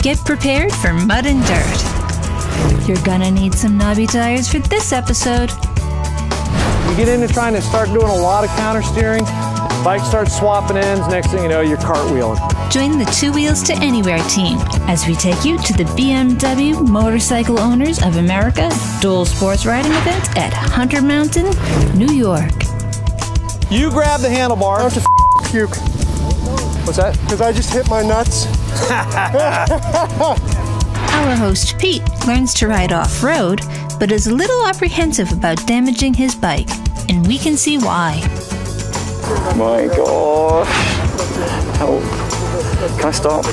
Get prepared for mud and dirt. You're gonna need some knobby tires for this episode. You get into trying to start doing a lot of counter steering, bike starts swapping ends, next thing you know, you're cartwheeling. Join the Two Wheels to Anywhere team as we take you to the BMW Motorcycle Owners of America dual sports riding event at Hunter Mountain, New York. You grab the handlebar. Don't you puke. What's that? Because I just hit my nuts. Our host Pete learns to ride off-road, but is a little apprehensive about damaging his bike, and we can see why. My gosh. Help. Can I stop?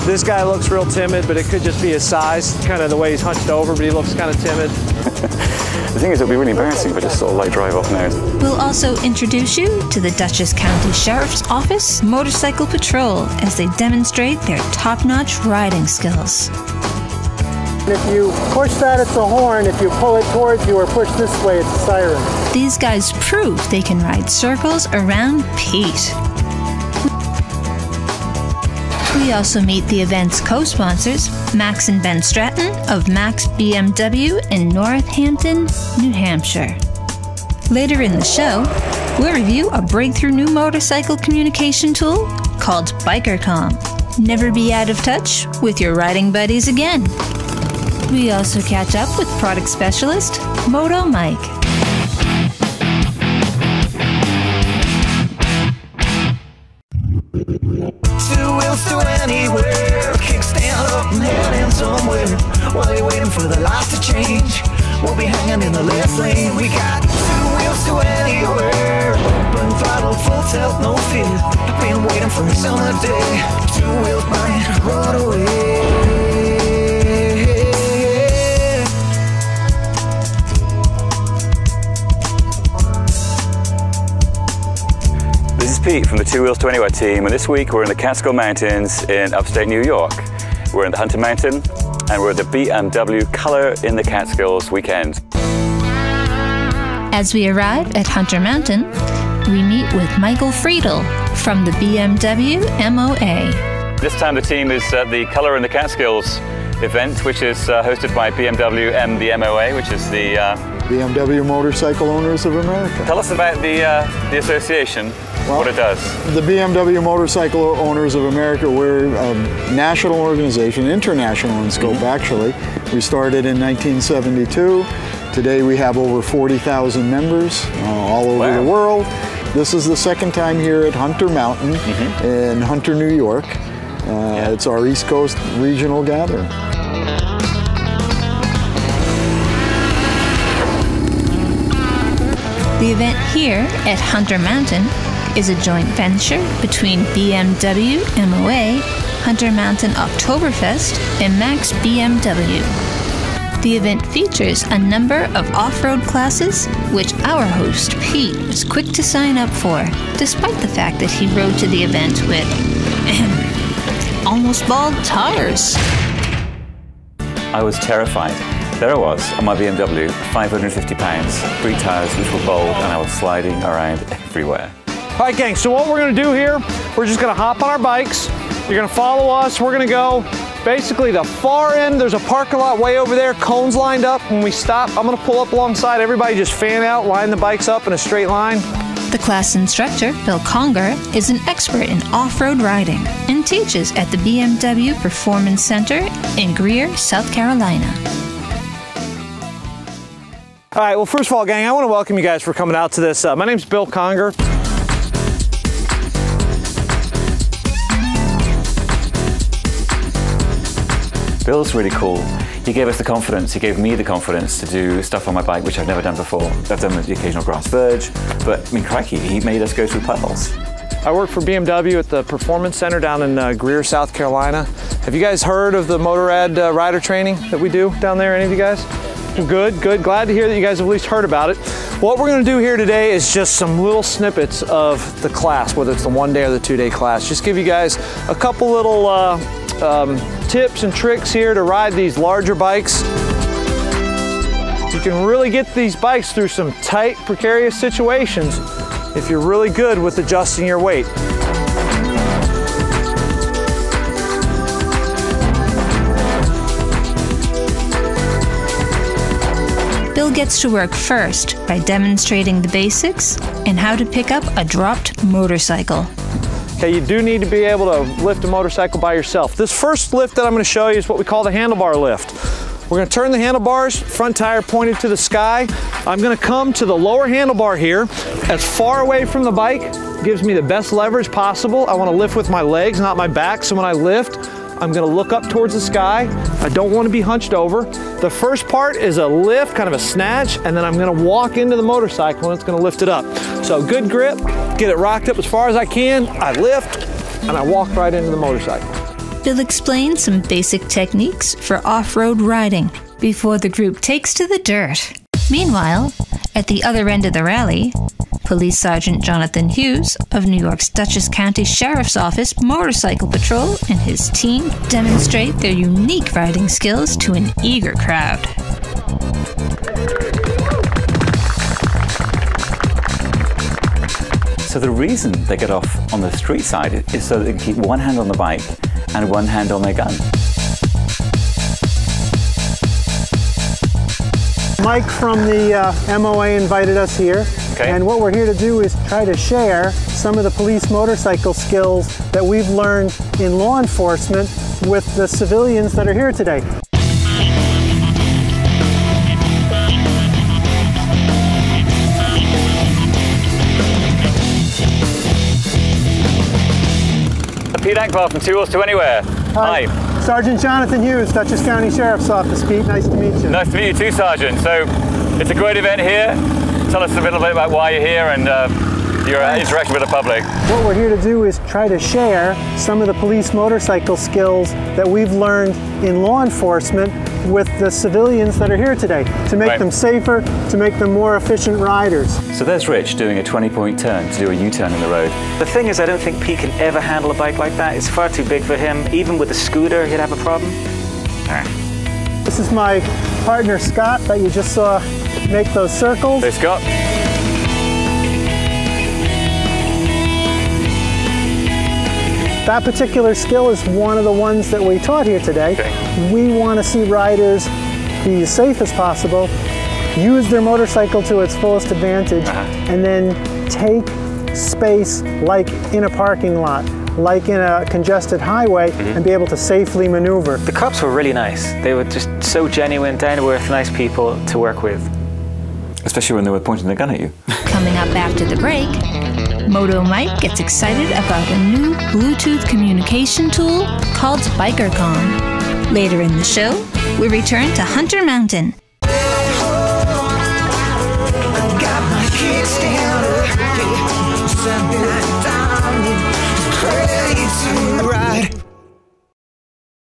This guy looks real timid, but it could just be his size, kind of the way he's hunched over, but he looks kind of timid. The thing is, it'll be really embarrassing if I just sort of like drive off now. We'll also introduce you to the Dutchess County Sheriff's Office Motorcycle Patrol as they demonstrate their top-notch riding skills. If you push that, it's a horn. If you pull it towards you or push this way, it's a siren. These guys prove they can ride circles around Pete. We also meet the event's co-sponsors, Max and Ben Stratton of Max BMW in Northampton, New Hampshire. Later in the show, we'll review a breakthrough new motorcycle communication tool called BikerCom. Never be out of touch with your riding buddies again. We also catch up with product specialist Moto Mike. Two wheels to anywhere, kickstand up and heading somewhere. While you're waiting for the lights to change, we'll be hanging in the left lane. We got two wheels to anywhere, open throttle, full tilt, no fear. I've been waiting for a summer day. Two wheels might run away. This is Pete from the Two Wheels to Anywhere team, and this week we're in the Catskill Mountains in upstate New York. We're in the Hunter Mountain, and we're at the BMW Color in the Catskills weekend. As we arrive at Hunter Mountain, we meet with Michael Friedel from the BMW MOA. This time the team is at the Color in the Catskills event, which is hosted by BMW the MOA, which is the BMW Motorcycle Owners of America. Tell us about the association, what it does. The BMW Motorcycle Owners of America, we're a national organization, international in scope actually. We started in 1972. Today we have over 40,000 members all over the world. This is the second time here at Hunter Mountain in Hunter, New York. It's our East Coast regional gathering. The event here at Hunter Mountain is a joint venture between BMW MOA, Hunter Mountain Oktoberfest, and Max BMW. The event features a number of off-road classes, which our host Pete was quick to sign up for, despite the fact that he rode to the event with almost bald tires. I was terrified. There I was on my BMW, 550 pounds, 3 tires which were bald, and I was sliding around everywhere. All right, gang, so what we're gonna do here, we're just gonna hop on our bikes. You're gonna follow us. We're gonna go basically the far end. There's a parking lot way over there, cones lined up. When we stop, I'm gonna pull up alongside. Everybody just fan out, line the bikes up in a straight line. The class instructor, Bill Conger, is an expert in off-road riding and teaches at the BMW Performance Center in Greer, South Carolina. All right, well, first of all, gang, I want to welcome you guys for coming out to this. My name's Bill Conger. Bill's really cool. He gave us the confidence, he gave me the confidence to do stuff on my bike which I've never done before. I've done the occasional grass verge, but I mean, crikey, he made us go through puddles. I work for BMW at the Performance Center down in Greer, South Carolina. Have you guys heard of the Motorrad rider training that we do down there, any of you guys? Good, good. Glad to hear that you guys have at least heard about it. What we're going to do here today is just some little snippets of the class, whether it's the 1-day or the 2-day class. Just give you guys a couple little tips and tricks here to ride these larger bikes. You can really get these bikes through some tight, precarious situations if you're really good with adjusting your weight. gets to work first by demonstrating the basics and how to pick up a dropped motorcycle. Okay, you do need to be able to lift a motorcycle by yourself. This first lift that I'm going to show you is what we call the handlebar lift. We're going to turn the handlebars, front tire pointed to the sky. I'm going to come to the lower handlebar here, as far away from the bike, gives me the best leverage possible. I want to lift with my legs, not my back, so when I lift, I'm going to look up towards the sky. I don't want to be hunched over. The first part is a lift, kind of a snatch, and then I'm going to walk into the motorcycle and it's going to lift it up. So good grip, get it rocked up as far as I can, I lift, and I walk right into the motorcycle. Bill explains some basic techniques for off-road riding before the group takes to the dirt. Meanwhile, at the other end of the rally, Police Sergeant Jonathan Hughes of New York's Dutchess County Sheriff's Office Motorcycle Patrol and his team demonstrate their unique riding skills to an eager crowd. So the reason they get off on the street side is so they can keep one hand on the bike and one hand on their gun. Mike from the MOA invited us here, and what we're here to do is try to share some of the police motorcycle skills that we've learned in law enforcement with the civilians that are here today. Pete Ankbar from Two Wheels to Anywhere. Hi. Sergeant Jonathan Hughes, Dutchess County Sheriff's Office. Pete, nice to meet you. Nice to meet you too, Sergeant. So, it's a great event here. Tell us a little bit about why you're here and your interaction with the public. What we're here to do is try to share some of the police motorcycle skills that we've learned in law enforcement with the civilians that are here today, to make them safer, to make them more efficient riders. So there's Rich doing a 20-point turn to do a U-turn in the road. The thing is, I don't think Pete can ever handle a bike like that. It's far too big for him. Even with a scooter, he'd have a problem. This is my partner Scott that you just saw make those circles. Hey, Scott. That particular skill is one of the ones that we taught here today. We want to see riders be as safe as possible, use their motorcycle to its fullest advantage, and then take space like in a parking lot, like in a congested highway, and be able to safely maneuver. The cops were really nice. They were just so genuine, down-to-earth, nice people to work with. Especially when they were pointing their gun at you. Coming up after the break, Moto Mike gets excited about a new Bluetooth communication tool called BikerCom. Later in the show, we return to Hunter Mountain